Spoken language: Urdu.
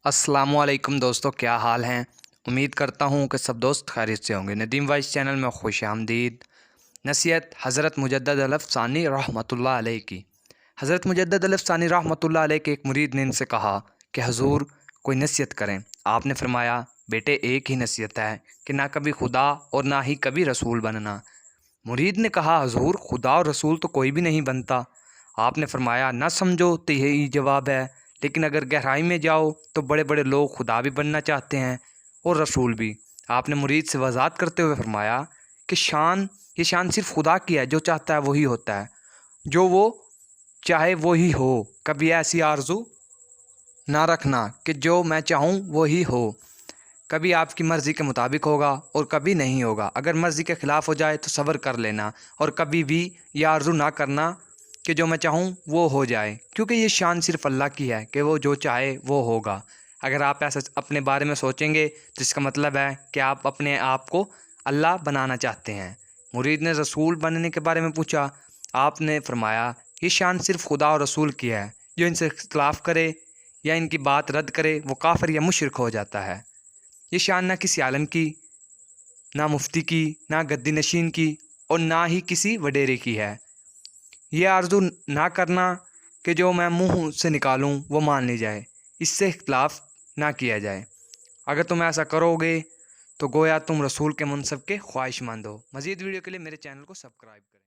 السلام علیکم دوستو، کیا حال ہیں؟ امید کرتا ہوں کہ سب دوست خیریت سے ہوں گے۔ ندیم وائس چینل میں خوش آمدید۔ نصیحت حضرت مجدد الف ثانی رحمۃ اللہ علیہ کی۔ حضرت مجدد الف ثانی رحمۃ اللہ علیہ کے ایک مرید نے ان سے کہا کہ حضور کوئی نصیحت کریں۔ آپ نے فرمایا، بیٹے ایک ہی نصیحت ہے کہ نہ کبھی خدا اور نہ ہی کبھی رسول بننا۔ مرید نے کہا، حضور خدا اور رسول تو کوئی بھی نہیں بنتا۔ آپ نے فرمایا، نہ سمجھو تو یہی جواب ہے، لیکن اگر گہرائی میں جاؤ تو بڑے بڑے لوگ خدا بھی بننا چاہتے ہیں اور رسول بھی۔ آپ نے مرید سے وضاحت کرتے ہوئے فرمایا کہ یہ شان صرف خدا کی ہے، جو چاہتا ہے وہی ہوتا ہے، جو وہ چاہے وہی ہو۔ کبھی ایسی آرزو نہ رکھنا کہ جو میں چاہوں وہی ہو۔ کبھی آپ کی مرضی کے مطابق ہوگا اور کبھی نہیں ہوگا۔ اگر مرضی کے خلاف ہو جائے تو صبر کر لینا، اور کبھی بھی یہ آرزو نہ کرنا کہ جو میں چاہوں وہ ہو جائے، کیونکہ یہ شان صرف اللہ کی ہے کہ وہ جو چاہے وہ ہوگا۔ اگر آپ ایسا اپنے بارے میں سوچیں گے تو اس کا مطلب ہے کہ آپ اپنے آپ کو اللہ بنانا چاہتے ہیں۔ مرید نے رسول بننے کے بارے میں پوچھا۔ آپ نے فرمایا، یہ شان صرف خدا اور رسول کی ہے، جو ان سے اختلاف کرے یا ان کی بات رد کرے وہ کافر یا مشرک ہو جاتا ہے۔ یہ شان نہ کسی عالم کی، نہ مفتی کی، نہ گدی نشین کی، اور نہ ہی کسی وڈیرے کی ہے۔ یہ آرزو نہ کرنا کہ جو میں منہ سے نکالوں وہ مان لی جائے، اس سے اختلاف نہ کیا جائے۔ اگر تم ایسا کرو گے تو گویا تم رسول کے منصب کے خواہش مند ہو۔ مزید ویڈیو کے لیے میرے چینل کو سبسکرائب کریں۔